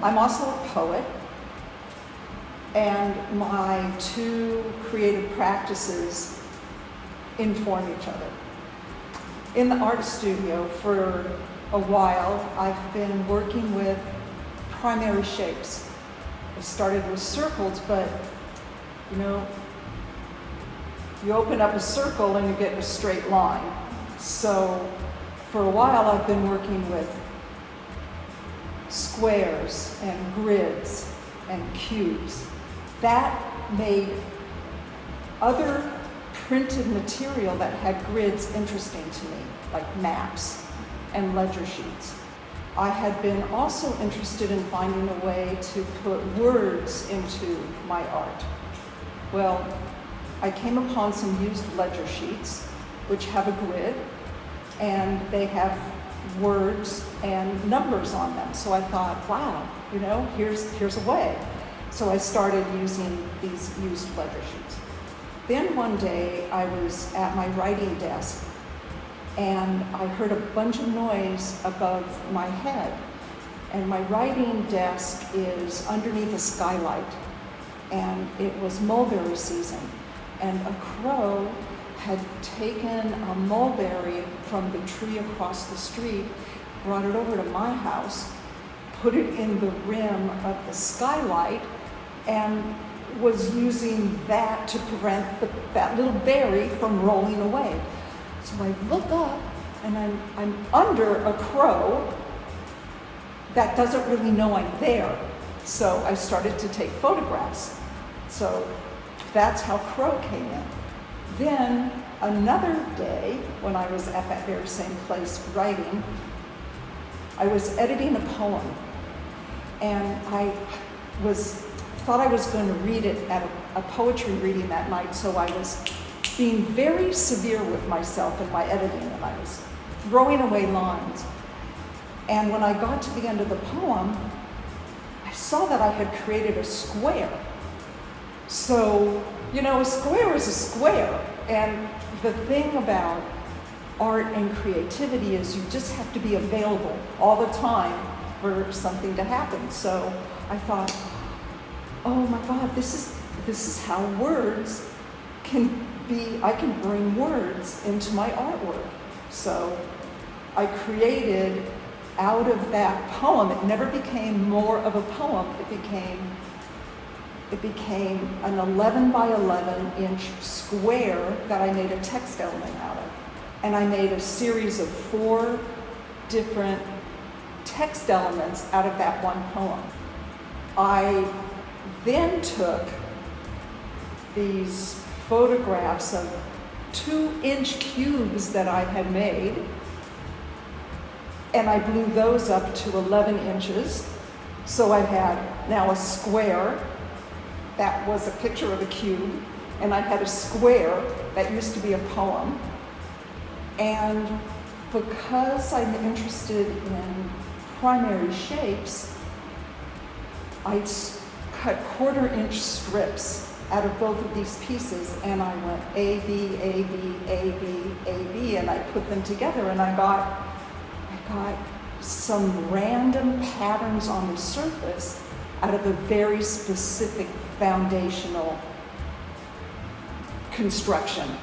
I'm also a poet, and my two creative practices inform each other. In the art studio for a while, I've been working with primary shapes. I started with circles, but you open up a circle and you get a straight line. So for a while I've been working with squares and grids and cubes. That made other printed material that had grids interesting to me, like maps and ledger sheets. I had been also interested in finding a way to put words into my art. Well, I came upon some used ledger sheets, which have a grid, and they have words and numbers on them. So I thought, wow, here's a way. So I started using these used ledger sheets. Then one day I was at my writing desk and I heard a bunch of noise above my head. And my writing desk is underneath a skylight, and it was mulberry season. And a crow had taken a mulberry from the tree across the street, brought it over to my house, put it in the rim of the skylight, and was using that to prevent that little berry from rolling away. So I look up and I'm under a crow that doesn't really know I'm there. So I started to take photographs. So that's how crow came in. Then another day, when I was at that very same place writing, I was editing a poem, and I thought I was going to read it at a poetry reading that night, so I was being very severe with myself in my editing, and I was throwing away lines. And when I got to the end of the poem, I saw that I had created a square. So, a square is a square. And the thing about art and creativity is you just have to be available all the time for something to happen. So I thought, oh my God, this is how words can be, I can bring words into my artwork. So I created out of that poem, it never became more of a poem, it became an 11 by 11 inch square that I made a text element out of. And I made a series of 4 different text elements out of that one poem. I then took these photographs of 2-inch cubes that I had made, and I blew those up to 11 inches. So I had now a square that was a picture of a cube, and I had a square that used to be a poem. And because I'm interested in primary shapes, I cut 1/4-inch strips out of both of these pieces, and I went A, B, A, B, A, B, A, B, and I put them together, and I got some random patterns on the surface out of a very specific foundational construction.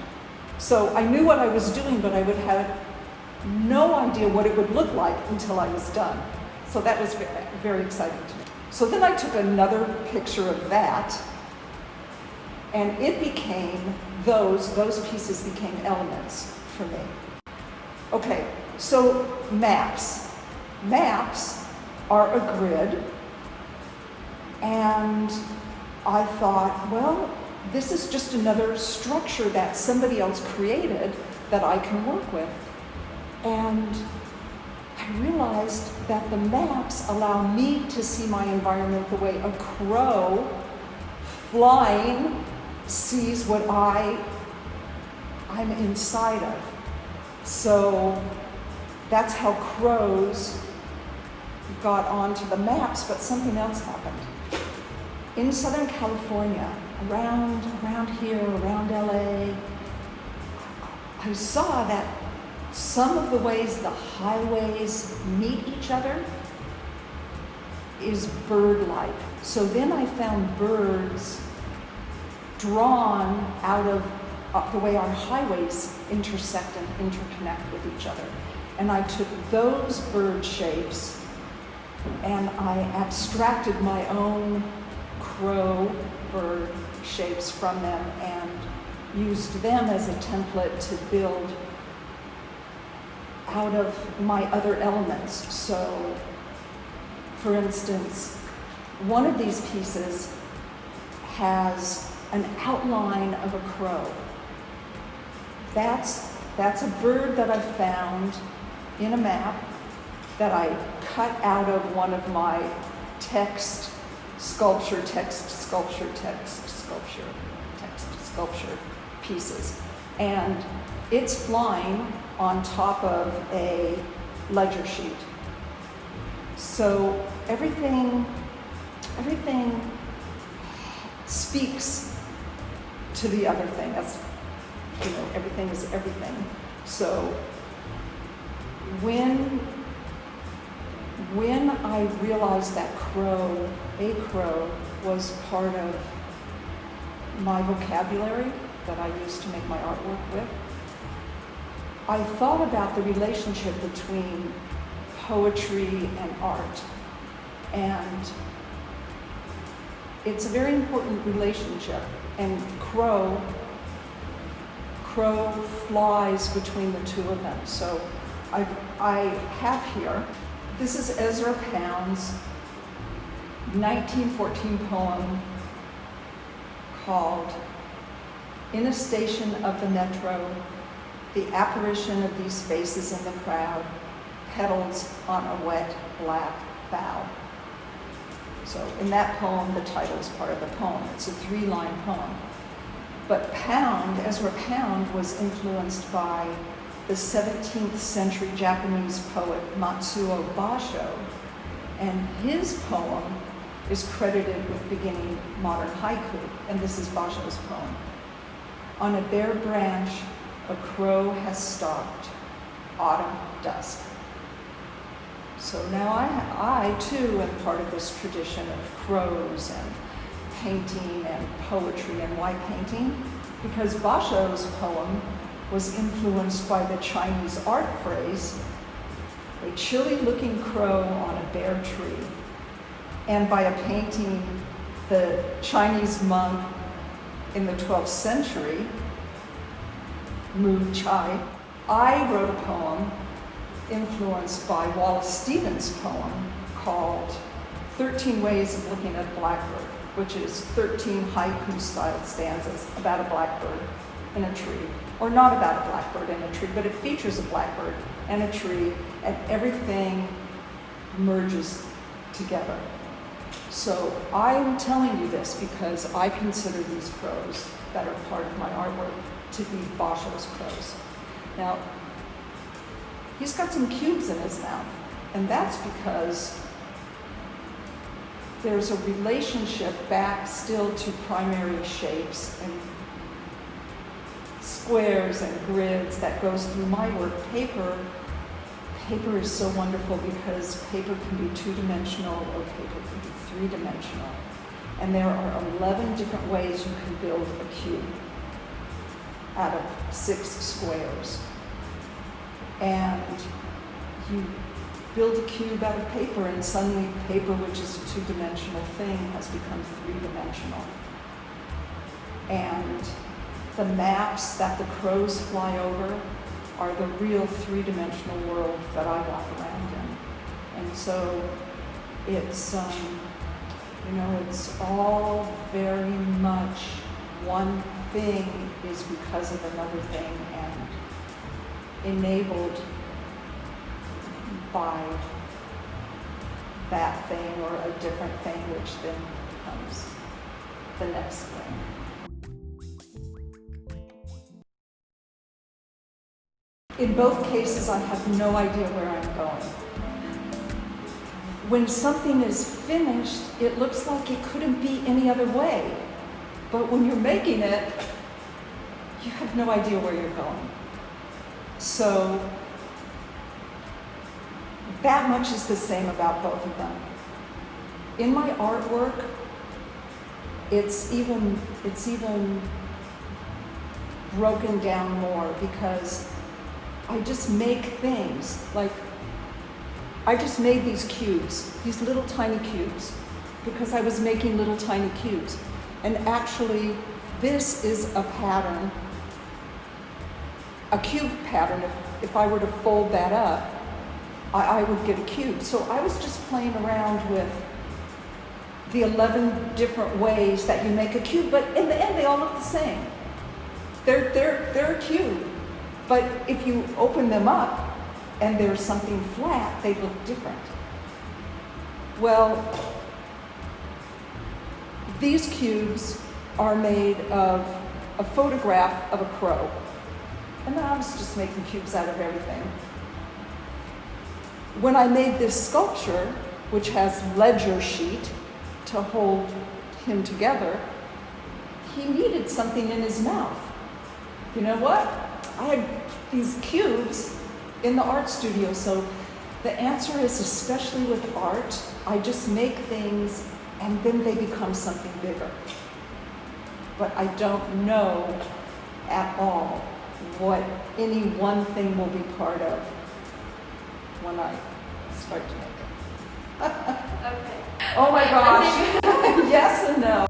So I knew what I was doing, but I would have no idea what it would look like until I was done. So that was very, very exciting to me. So then I took another picture of that, and it became, those pieces became elements for me. Okay, so maps. Maps are a grid, and I thought, well, this is just another structure that somebody else created that I can work with. And I realized that the maps allow me to see my environment the way a crow flying sees what I'm inside of. So that's how crows got onto the maps, but something else happened. In Southern California, around here, around LA, I saw that some of the ways the highways meet each other is bird-like. So then I found birds drawn out of the way our highways intersect and interconnect with each other. And I took those bird shapes and I abstracted my own crow bird shapes from them and used them as a template to build out of my other elements. So, for instance, one of these pieces has an outline of a crow. That's a bird that I found in a map that I cut out of one of my text sculpture pieces. And it's flying on top of a ledger sheet. So everything speaks to the other thing. That's, everything is everything. So when I realized that a crow was part of my vocabulary that I used to make my artwork with, I thought about the relationship between poetry and art. And it's a very important relationship. And crow flies between the two of them. So I have here, this is Ezra Pound's 1914 poem called "In a Station of the Metro, the apparition of these faces in the crowd, petals on a wet black bough." So in that poem, the title is part of the poem. It's a 3-line poem. But Ezra Pound was influenced by the 17th century Japanese poet Matsuo Basho, and his poem is credited with beginning modern haiku, and this is Basho's poem. "On a bare branch, a crow has stopped, autumn dusk." So now I too am part of this tradition of crows and painting and poetry. And why painting? Because Basho's poem was influenced by the Chinese art phrase, "a chilly-looking crow on a bare tree," and by a painting the Chinese monk in the 12th century, Mu Chai. I wrote a poem influenced by Wallace Stevens' poem called 13 Ways of Looking at a Blackbird, which is 13 haiku-styled stanzas about a blackbird in a tree. Or not about a blackbird in a tree, but it features a blackbird and a tree, and everything merges together. So I'm telling you this because I consider these crows that are part of my artwork to be Basho's crows. Now, he's got some cubes in his mouth, and that's because there's a relationship back still to primary shapes and squares and grids that goes through my work. Paper is so wonderful because paper can be 2-dimensional or paper can be 3-dimensional. And there are 11 different ways you can build a cube out of 6 squares. And you build a cube out of paper, and suddenly paper, which is a 2-dimensional thing, has become 3-dimensional. And the maps that the crows fly over are the real 3-dimensional world that I walk around in. And so it's, it's all very much one thing is because of another thing and enabled by that thing or a different thing, which then becomes the next thing. In both cases, I have no idea where I'm going. When something is finished, it looks like it couldn't be any other way. But when you're making it, you have no idea where you're going. So that much is the same about both of them. In my artwork, it's even broken down more because I just make things. Like, I just made these cubes, these little tiny cubes, because I was making little tiny cubes. And actually, this is a pattern, a cube pattern. If I were to fold that up, I would get a cube. So I was just playing around with the 11 different ways that you make a cube, but in the end, they all look the same. They're a cube, but if you open them up and there's something flat, they look different. Well, these cubes are made of a photograph of a crow. And then I was just making cubes out of everything. When I made this sculpture, which has ledger sheet to hold him together, he needed something in his mouth. You know what? I had these cubes in the art studio, so the answer is, especially with art, I just make things and then they become something bigger. But I don't know at all what any one thing will be part of when I start to make it. Okay. Oh my gosh. Yes and no.